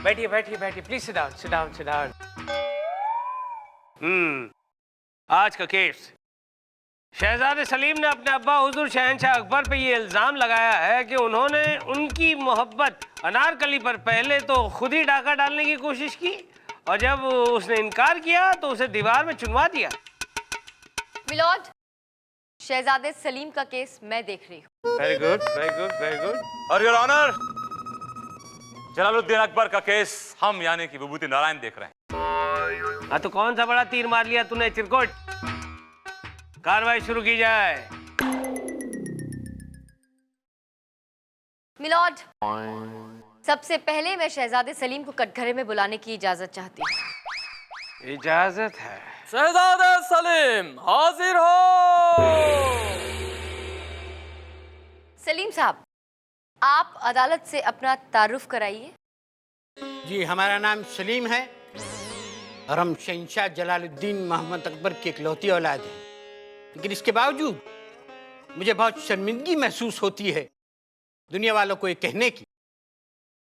बैठिए बैठिए बैठिए, please sit down sit down sit down. आज का केस, शहजादे सलीम ने अपने अब्बा हुजूर शहंशाह अकबर पे ये इल्जाम लगाया है कि उन्होंने उनकी मोहब्बत अनारकली पर पहले तो खुद ही डाका डालने की कोशिश की और जब उसने इनकार किया तो उसे दीवार में चुनवा दिया। मिलॉर्ड, शहजादे सलीम का केस मैं देख रही हूँ। Very good very good very good. और योर ऑनर, जलालुद्दीन अकबर का केस हम यानी कि विभूति नारायण देख रहे हैं। हाँ तो कौन सा बड़ा तीर मार लिया तूने चिरकुट? कार्रवाई शुरू की जाए। मिलॉर्ड, सबसे पहले मैं शहजादे सलीम को कटघरे में बुलाने की इजाजत चाहती हूँ। इजाजत है। शहजादे सलीम हाजिर हो। सलीम साहब, आप अदालत से अपना तारुफ कराइए। जी, हमारा नाम सलीम है और हम शहंशाह जलालुद्दीन मोहम्मद अकबर की इकलौती औलाद हैं। लेकिन इसके बावजूद मुझे बहुत शर्मिंदगी महसूस होती है दुनिया वालों को ये कहने की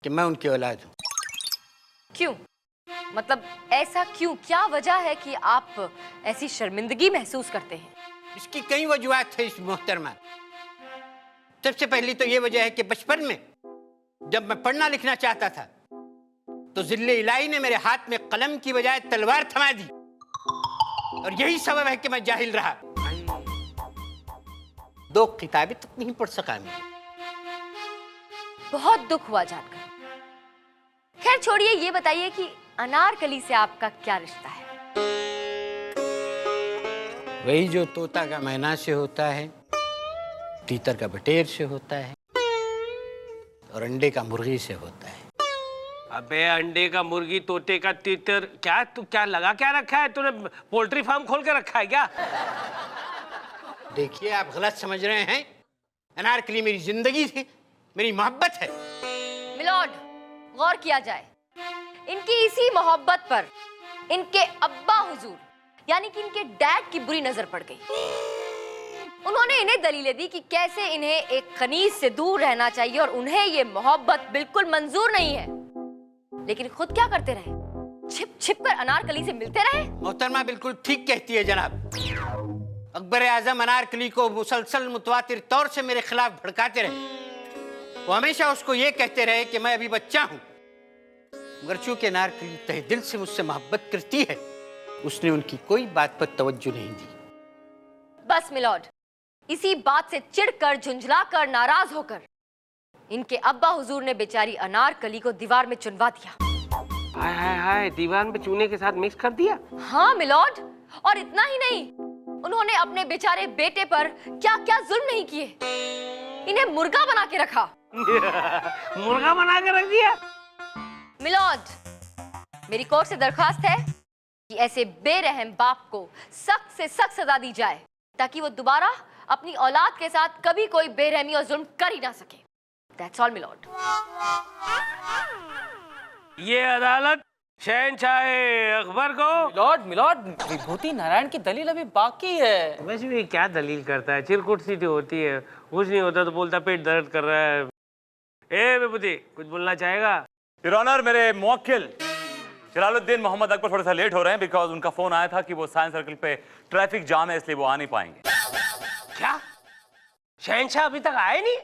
कि मैं उनकी औलाद हूँ। क्यों? मतलब ऐसा क्यों? क्या वजह है कि आप ऐसी शर्मिंदगी महसूस करते हैं? इसकी कई वजूहत है इस मोहतरमा। सबसे पहली तो ये वजह है कि बचपन में जब मैं पढ़ना लिखना चाहता था तो जिल्ले इलाही ने मेरे हाथ में कलम की बजाय तलवार थमा दी और यही सबब है कि मैं जाहिल रहा। 2 किताबें तक नहीं पढ़ सका मैं। बहुत दुख हुआ जानकर। खैर छोड़िए, ये बताइए कि अनारकली से आपका क्या रिश्ता है? वही जो तोता का मैना से होता है, तीतर का बटेर से होता है और अंडे का मुर्गी से होता है। अबे अंडे का मुर्गी, तोते का तीतर, क्या तू क्या लगा क्या रखा है तूने? पोल्ट्री फार्म खोल के रखा है क्या? देखिए, आप गलत समझ रहे हैं। अनारकली मेरी जिंदगी थी, मेरी मोहब्बत है। मिलॉर्ड, गौर किया जाए। इनकी इसी मोहब्बत पर इनके अब्बा हुजूर यानी कि इनके डैड की बुरी नजर पड़ गई। उन्होंने इन्हें दलीलें दी कि कैसे इन्हें एक खनीज से दूर रहना चाहिए और उन्हें ये मोहब्बत बिल्कुल मंजूर नहीं है। लेकिन खुद क्या करते रहे? छिप छिप कर अनारकली से मिलते रहे। मोहतरमा बिल्कुल ठीक कहती है जनाब। अकबर आजम अनारकली को मुसलसल मुतवातिर तौर से मेरे खिलाफ भड़काते रहे। वो हमेशा उसको ये कहते रहे कि मैं अभी बच्चा हूं, मगर चूंकि अनारकली तहे दिल से मुझसे मोहब्बत करती है, उसने उनकी कोई बात पर तवज्जो नहीं दी। बस मिलॉर्ड, इसी बात से चिढ़कर, झुंझलाकर, नाराज होकर इनके अब्बा हुजूर ने बेचारी अनारकली को दीवार में चुनवा दिया। हाय हाय हाय, दीवार में चूने के साथ मिक्स कर दिया? हाँ मिलॉर्ड, और इतना ही नहीं, उन्होंने अपने बेचारे बेटे पर क्या क्या जुल्म नहीं किए। इन्हें मुर्गा बना के रखा। मुर्गा बना के रख दिया? मिलॉर्ड, मेरी कोर्ट से दरख्वास्त है कि ऐसे बेरहम बाप को सख्त से सख्त सजा दी जाए ताकि वो दोबारा अपनी औलाद के साथ कभी कोई बेरहमी और जुल्म कर ही ना सके। That's all, milord. ये अदालत शहंशाह अकबर को। मिलॉर्ड, विभूति नारायण की दलील अभी बाकी है। वैसे भी क्या दलील करता है? चिरकुट सी तो होती है, कुछ नहीं होता तो बोलता पेट दर्द कर रहा है। ए विभूति, कुछ बोलना चाहेगा? योर ऑनर, मेरे मुवक्किल जलालुद्दीन मोहम्मद अकबर थोड़ा सा लेट हो रहे हैं बिकॉज उनका फोन आया था कि वो साइंस सर्कल पे ट्रैफिक जाम है, इसलिए वो आ नहीं पाएंगे। क्या? शहंशाह अभी तक आए नहीं?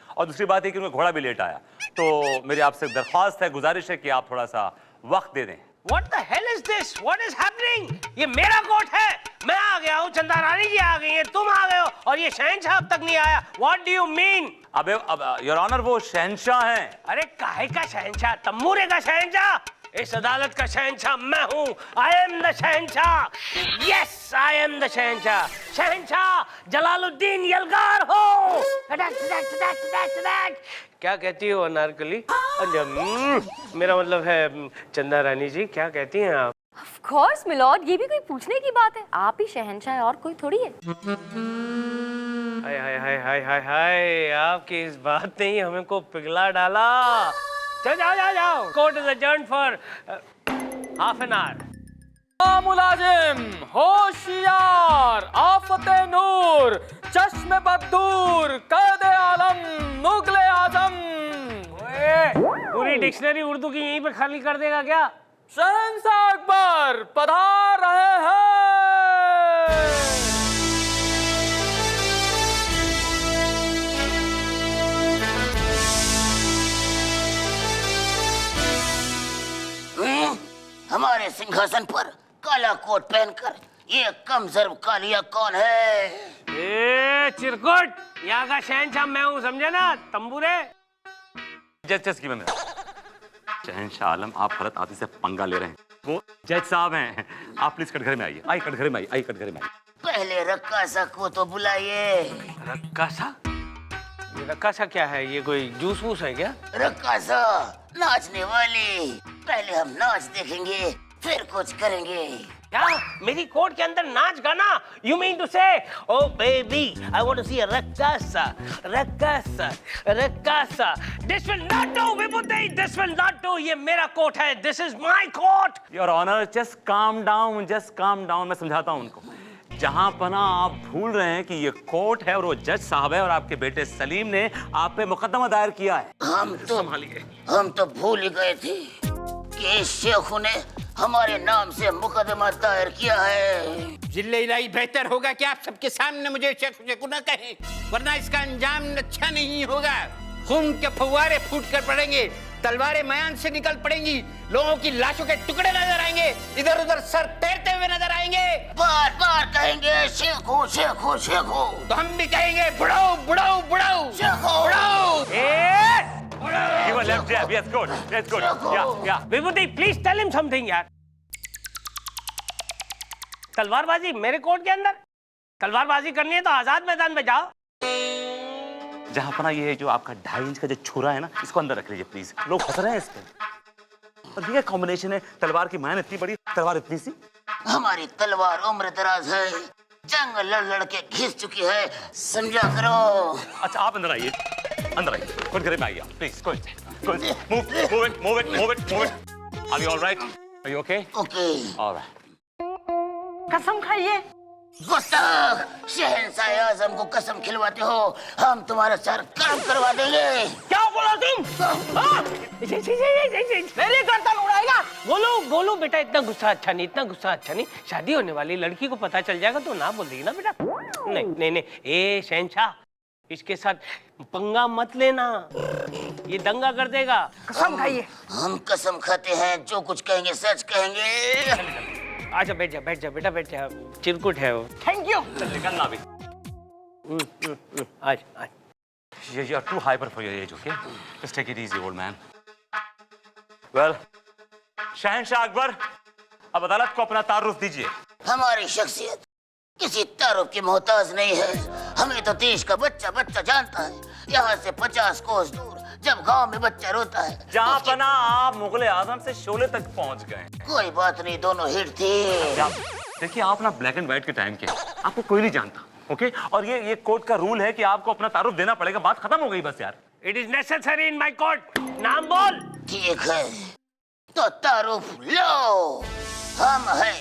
और दूसरी बात है कि उनका घोड़ा भी लेट आया, तो मेरी आपसे दरख्वास्त है, गुजारिश है कि आप थोड़ा सा वक्त दे दें। What the hell is this? What is happening? ये मेरा कोर्ट है, मैं आ गया हूँ, चंदा रानी जी आ गई हैं, तुम आ गए हो और ये शहंशाह अब तक नहीं आया। What do you mean? अब योर ऑनर, वो शहंशाह हैं। अरे काहे का शहंशाह? तम्बूरे का शहंशाह? इस अदालत का शहंशाह मैं हूँ। I am the Shahenshah. Yes, I am the शहंशाह। शहंशाह जलालुद्दीन यलगार हो। क्या कहती हो अनारकली? मेरा मतलब है चंदा रानी जी, क्या कहती हैं आप? Of course, मिलॉर्ड, ये भी कोई पूछने की बात है। आप ही शहंशाह है और कोई थोड़ी है। हाय हाय हाय हाय हाय हाय, आपकी इस बात ने ही हमें को पिघला डाला। चलो जाओ जाओ जाओ, court is adjourned for half an hour. मुलाजिम होशियार, आफते नूर, चश्मे बदूर, कैदे आलम, मुगले आजम। पूरी डिक्शनरी उर्दू की यहीं पे खाली कर देगा क्या? शहंशाह अकबर पधार रहे हैं। हमारे सिंहासन पर काला कोट पहनकर ये कमजोर कालिया कौन है? ए चिरकुट, यहाँ का शहंशाह मैं हूँ, समझे ना तंबूरे? जज की बंद। शहंशाह आलम, आप गलत आदमी से पंगा ले रहे हैं। वो जज साहब हैं। आप प्लीज कटघरे में आइए। आई कटघरे में आइए, कटघरे में आइए। पहले रक्कासा को तो बुलाइए। रक्कासा? ये रक्कासा क्या है? ये कोई जूस वूस है क्या? रक्कासा नाचने वाली। पहले हम नाच देखेंगे, फिर कुछ करेंगे। क्या मेरी कोट के अंदर नाच गाना? You mean to say, oh baby, I want to see a रक्कासा, रक्कासा, रक्कासा. This will not do, Vibhuti. This will not do. ये मेरा कोट है. This is my coat. Your honour, just calm down, just calm down. मैं समझाता हूँ उनको। जहां पना आप भूल रहे हैं कि ये कोर्ट है और वो जज साहब है और आपके बेटे सलीम ने आप पे मुकदमा दायर किया है। हम तो भूल ही गए थे कि इस शेखू ने हमारे नाम से मुकदमा दायर किया है। जिले इलाही बेहतर होगा कि आप सबके सामने मुझे शेखू न कहें, वरना इसका अंजाम अच्छा नहीं होगा। खून के फव्वारे फूट कर पड़ेंगे, तलवारें मयान से निकल पड़ेंगी, लोगों की लाशों के टुकड़े नजर आएंगे, इधर उधर सर तैरते हुए नजर आएंगे। बार बार कहेंगे शेखू शेखू शेखू। तो हम भी कहेंगे बुढ़ाओ बुढ़ाओ बुढ़ाओ शेखू। बुढ़ाओ। Give a left jab. Yes, good. Yes, good. Yeah, yeah. Vibhuti, please tell him something यार। तलवारबाजी मेरे कोट के अंदर? तलवारबाजी करनी है तो आजाद मैदान में जाओ। जहां पना ये जो आपका 2.5 इंच का जो छुरा है ना, इसको अंदर रख लीजिए प्लीज। लोग हंस रहे हैं इस पे। और ये कॉम्बिनेशन है, तलवार की मैन इतनी बड़ी, तलवार इतनी सी। हमारी तलवार उम्र दराज है, जंग लड़ लड़ के घिस चुकी है, समझा करो। अच्छा आप अंदर आइए, अंदर आइए। कुछ घर में आइए please. Move it. Are you all right? Are you okay? Okay. All right. कसम खाइए। गुस्ताख, शहंशाह आजम को कसम खिलवाते हो, हम तुम्हारा सर कर्म करवा देंगे। क्या बोला तुम? मेरी गर्दन उड़ाएगा? बोलो बेटा, इतना गुस्सा अच्छा नहीं, इतना गुस्सा अच्छा नहीं। शादी होने वाली लड़की को पता चल जाएगा तो ना बोल देगी ना बेटा। नहीं, ए शहंशाह, इसके साथ पंगा मत लेना, ये दंगा कर देगा। कसम खाइए। हम कसम खाते हैं, जो कुछ कहेंगे सच कहेंगे। आजा, बैठ जा बेटा, बैठ जा। चिरकुट है वो। Thank you. निकलना अभी। आज You are too hyper for your age, okay? Just take it easy, old man. Well, शहंशाह अकबर, अब अदालत को अपना तारुफ दीजिए। हमारी शख्सियत किसी तारुफ की मोहताज नहीं है। हमें तो देश का बच्चा बच्चा जानता है। यहाँ से 50 कोस दूर जब गांव में बच्चा रोता है, जहाँ पना आप मुगले आजम से शोले तक पहुँच गए। कोई बात नहीं, दोनों हिट थे। देखिए आप ना ब्लैक एंड व्हाइट के टाइम के, आपको कोई नहीं जानता, ओके? और ये कोर्ट का रूल है कि आपको अपना तारुफ देना पड़ेगा। बात खत्म हो गई बस यार। It is necessary in my court. नाम बोल। ठीक है, तो तारुफ लो। हम हैं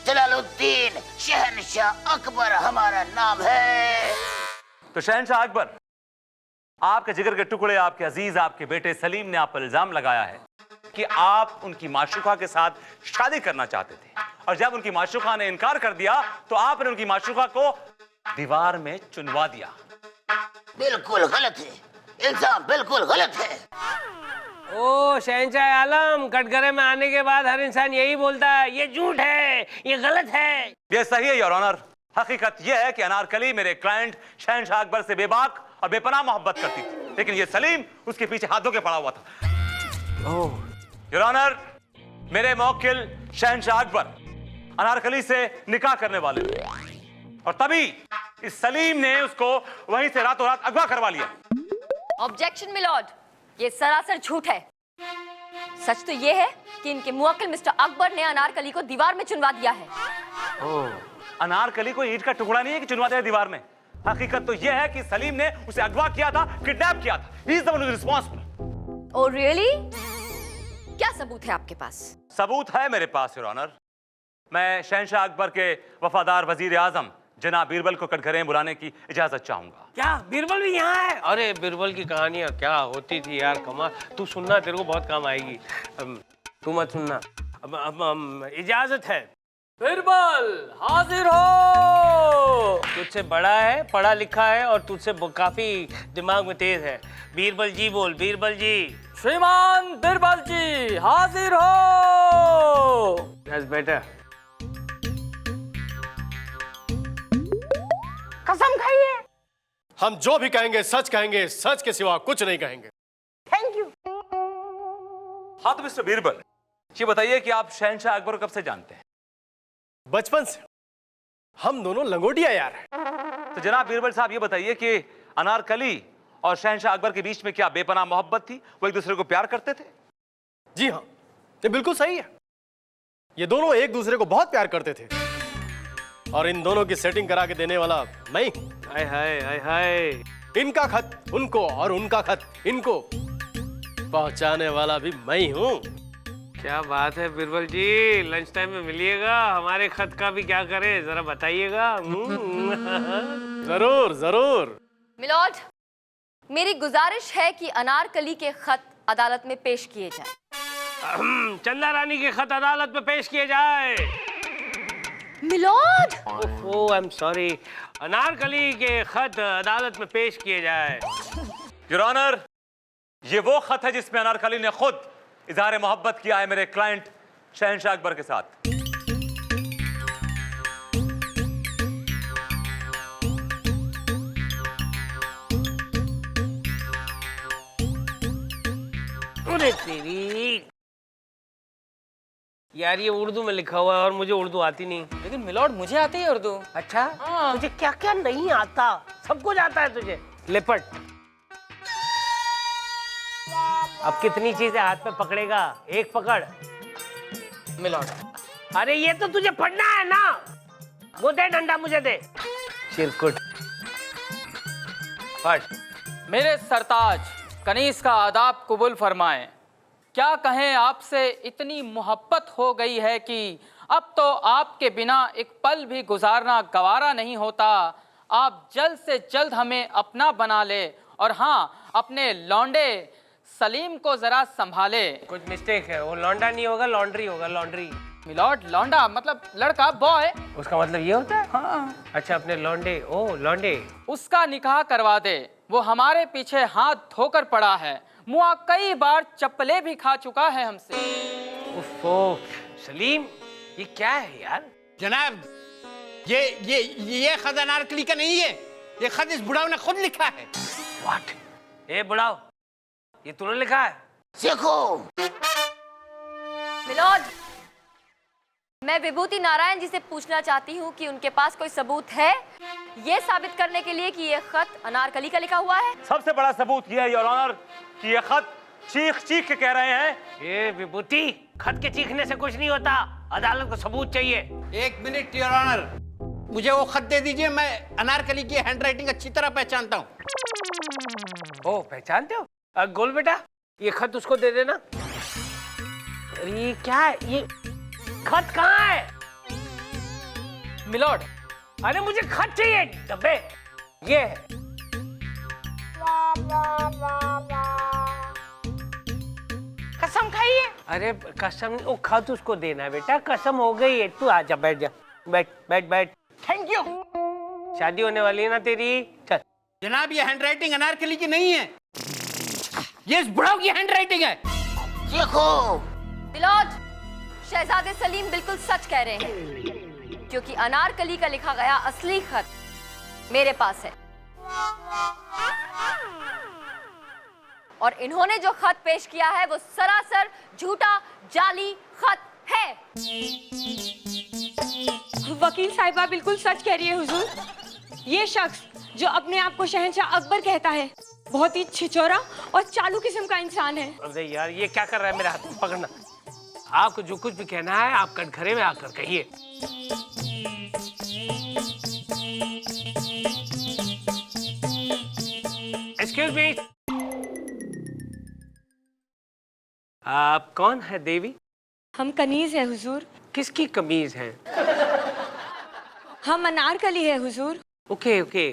जलालुद्दीन शहंशाह अकबर, हमारा नाम है। तो शहंशाह अकबर, आपके जिगर के टुकड़े, आपके अजीज, आपके बेटे सलीम ने आप पर इल्जाम लगाया है कि आप उनकी माशूका के साथ शादी करना चाहते थे, और जब उनकी माशूका ने इनकार कर दिया तो आपने उनकी माशूका को दीवार में चुनवा दिया। बिल्कुल गलत है, इल्जाम बिल्कुल गलत है। ओ शहंशाह आलम, कटघरे में आने के बाद हर इंसान यही बोलता है, ये झूठ है, ये गलत है। ये सही है योर ऑनर। हकीकत यह है कि अनारकली मेरे क्लाइंट शहंशाह अकबर से बेबाक और बेपनाह मोहब्बत करती थी, लेकिन ये सलीम उसके पीछे हाथ धो के पड़ा हुआ था। योर ऑनर, मेरे मौकिल शहंशाह अकबर अनारकली से निकाह करने वाले थे, और तभी इस सलीम ने उसको वहीं से रातों रात अगवा करवा लिया। ऑब्जेक्शन मिलॉर्ड, ये सरासर झूठ है। सच तो ये है कि इनके मुवक्किल मिस्टर अकबर ने अनारकली को दीवार में चुनवा दिया है। अनारकली कोई ईंट का टुकड़ा नहीं है कि चुनवा दिया दीवार में। हकीकत तो यह है कि सलीम ने उसे अगवा किया था, किडनैप किया था। He is the one who is responsible. Oh really? क्या सबूत है आपके पास? सबूत है मेरे पास योर ऑनर। मैं शहंशाह अकबर के वफादार वजीर आजम जनाब बीरबल को कटघरे में बुलाने की इजाजत चाहूंगा। क्या बीरबल भी यहाँ है? अरे बीरबल की कहानियां क्या होती थी यार, कमाल। तू सुनना, तेरे को बहुत काम आएगी। तू मत सुनना। अब इजाजत है। बीरबल हाजिर हो। तुझसे बड़ा है, पढ़ा लिखा है और तुझसे काफी दिमाग में तेज है। बीरबल जी बोल, बीरबल जी। श्रीमान बीरबल जी हाजिर हो। That's better. कसम खाइए। हम जो भी कहेंगे सच कहेंगे, सच के सिवा कुछ नहीं कहेंगे। Thank you. हाँ तो मिस्टर बीरबल, ये बताइए कि आप शहंशाह अकबर को कब से जानते हैं? बचपन से हम दोनों लंगोटिया यार हैं। तो जनाब बीरबल साहब ये बताइए कि अनारकली और शहंशाह अकबर के बीच में क्या बेपनाह मोहब्बत थी? वो एक दूसरे को प्यार करते थे? जी हाँ, ये बिल्कुल सही है। ये दोनों एक दूसरे को बहुत प्यार करते थे और इन दोनों की सेटिंग करा के देने वाला मैं ही। हाय हाय हाय हाय। इनका खत उनको और उनका खत इनको पहुंचाने वाला भी मैं ही हूँ। क्या बात है बीरबल जी, लंच टाइम में मिलिएगा, हमारे खत का भी क्या करें जरा बताइएगा। जरूर जरूर। मिलॉर्ड, मेरी गुजारिश है कि अनारकली के खत अदालत में पेश किए जाएं। चंदा रानी के खत अदालत में पेश किए जाए। Milord, oh I am sorry, Anarkali के खत अदालत में पेश किए जाए। योर ऑनर, ये वो खत है जिसमें अनारकली ने खुद इजहार मोहब्बत किया है मेरे क्लाइंट शहंशाह अकबर के साथ। अरे तेरी यार, ये उर्दू में लिखा हुआ है और मुझे उर्दू आती नहीं। लेकिन मिलॉर्ड मुझे आती है उर्दू। अच्छा, हाँ। तुझे क्या क्या नहीं आता? सब कुछ आता है तुझे। लेपट। अब कितनी चीजें हाथ में पकड़ेगा? एक पकड़। मिलॉर्ड अरे ये तो तुझे पढ़ना है ना, वो दे डंडा मुझे दे। चिरकुट पढ़। मेरे सरताज कनीज का आदाब कबूल फरमाएं। क्या कहें, आपसे इतनी मोहब्बत हो गई है कि अब तो आपके बिना एक पल भी गुजारना गवारा नहीं होता। आप जल्द से जल्द हमें अपना बना ले और हाँ, अपने लौंडे सलीम को जरा संभाले। कुछ मिस्टेक है, वो लौंडा नहीं होगा, लॉन्ड्री होगा, लॉन्ड्री। मिलॉर्ड लौंडा मतलब लड़का, बॉय। उसका मतलब ये होता है? हाँ। अच्छा, अपने लौंडे, ओ लौंडे। उसका निकाह करवा दे। वो हमारे पीछे हाथ धोकर पड़ा है। मुआ कई बार चप्पलें भी खा चुका है हमसे। उफ़ो, सलीम ये क्या है यार? जनाब, ये खत अनारकली का नहीं है। ये खत इस बुढ़ाऊ ने खुद लिखा है। व्हाट? ए बुढ़ाओ, ये तूने लिखा है? देखो, मिलॉर्ड, मैं विभूति नारायण जी से पूछना चाहती हूँ कि उनके पास कोई सबूत है ये साबित करने के लिए कि ये खत अनारकली का लिखा हुआ है? सबसे बड़ा सबूत यह है योर ऑनर कि ये खत चीख चीख के कह रहे हैं। ये विभूति, खत के चीखने से कुछ नहीं होता, अदालत को सबूत चाहिए। एक मिनट योर ऑनर, मुझे वो खत दे दीजिए। मैं अनारकली की हैंडराइटिंग अच्छी तरह पहचानता हूँ। ओ, पहचानते हो? गोल बेटा, ये खत उसको दे देना। अरे ये क्या है? ये खत कहाँ है? मिलॉर्ड, अरे मुझे खत चाहिए, डब्बे। ये है। कसम खाइए। अरे कसम, ओ खत उसको देना है बेटा, कसम हो गई है। तू आजा, बैठ जा, बैठ बैठ बैठ। Thank you. शादी होने वाली है ना तेरी, चल। जनाब, ये हैंडराइटिंग अनारकली की नहीं है, ये इस बुढ़ाऊ की हैंडराइटिंग है। देखो, मिलॉर्ड, शहजादे सलीम बिल्कुल सच कह रहे हैं, क्योंकि अनारकली का लिखा गया असली खत मेरे पास है और इन्होंने जो खत पेश किया है वो सरासर झूठा जाली खत है। वकील साहिबा बिल्कुल सच कह रही है हुजूर। ये शख्स जो अपने आप को शहंशाह अकबर कहता है, बहुत ही छिछोरा और चालू किस्म का इंसान है। अरे यार, ये क्या कर रहा है मेरे हाथ में? पकड़ना। आपको जो कुछ भी कहना है आप कटघरे में आकर कहिए। एक्सक्यूज मी, आप कौन है देवी? हम कनीज है हुजूर। किसकी कमीज है? हम अनारकली है हुजूर। Okay okay.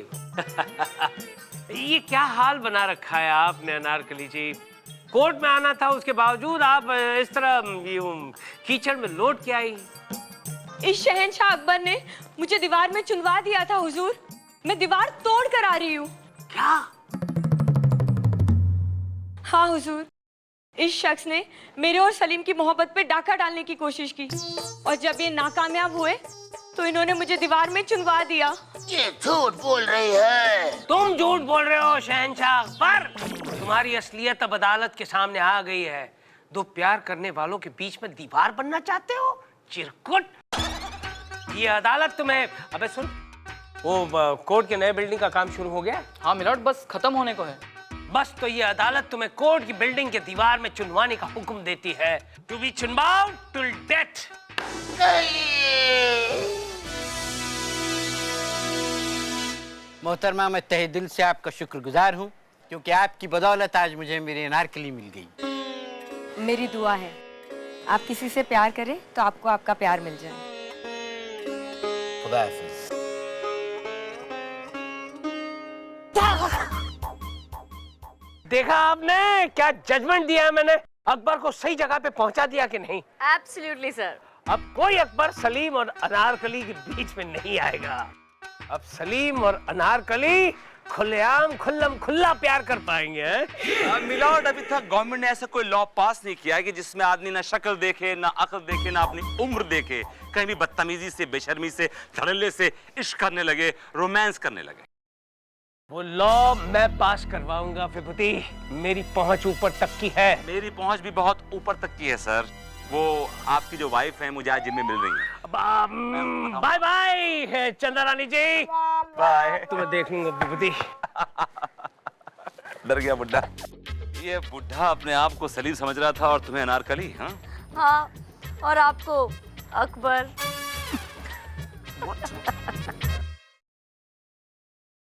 ये क्या हाल बना रखा है आपने अनारकली जी? कोर्ट में आना था, उसके बावजूद आप इस तरह यूं कीचड़ में लौट के आई। इस शहंशाह अकबर ने मुझे दीवार में चुनवा दिया था हुजूर। मैं दीवार तोड़ कर आ रही हूँ। क्या? हाँ हुजूर, इस शख्स ने मेरे और सलीम की मोहब्बत पे डाका डालने की कोशिश की और जब ये नाकामयाब हुए तो इन्होंने मुझे दीवार में चुनवा दिया। ये झूठ बोल रही है। तुम झूठ बोल रहे हो शहंशाह अकबर। तुम्हारी असलियत अब अदालत के सामने आ गई है। दो प्यार करने वालों के बीच में दीवार बनना चाहते हो? चिरकुट। ये अदालत तुम्हें, अबे सुन, वो कोर्ट के नए बिल्डिंग का काम शुरू हो गया? हाँ मिलॉर्ड, बस खत्म होने को है। बस तो ये अदालत तुम्हें कोर्ट की बिल्डिंग के दीवार में चुनवाने का हुक्म देती है। टू बी चुनवाओ टिल डेथ। मोहतरमा, मैं तहे दिल से आपका शुक्रगुजार हूँ क्योंकि आपकी बदौलत आज मुझे मेरी अनारकली मिल गई। मेरी दुआ है आप किसी से प्यार करें तो आपको आपका प्यार मिल जाए। खुदा हाफिज। देखा आपने क्या जजमेंट दिया है मैंने? अकबर को सही जगह पे पहुंचा दिया कि नहीं? Absolutely sir. अब कोई अकबर सलीम और अनारकली के बीच में नहीं आएगा। अब सलीम और अनारकली खुलेआम खुल्लम खुल्ला प्यार कर पाएंगे। मिलॉर्ड, अभी तक गवर्नमेंट ने ऐसा कोई लॉ पास नहीं किया कि जिसमें आदमी ना शक्ल देखे, ना अक्ल देखे, ना अपनी उम्र देखे, कहीं भी बदतमीजी से, बेशर्मी से, धड़ल्ले से इश्क करने लगे, रोमांस करने लगे। वो लॉ मैं पास करवाऊंगा विभूति। मेरी पहुंच ऊपर तक की है। मेरी पहुंच भी बहुत ऊपर तक की है सर। वो आपकी जो वाइफ है मुझे आज जिम में मिल रही है। बाय बाय चंदा रानी जी। बाय। तुम्हें देख लूंगा विभूति। डर गया बुड्ढा। ये बुड्ढा अपने आप को सलीम समझ रहा था और तुम्हें अनारकली। हाँ हाँ, और आपको अकबर।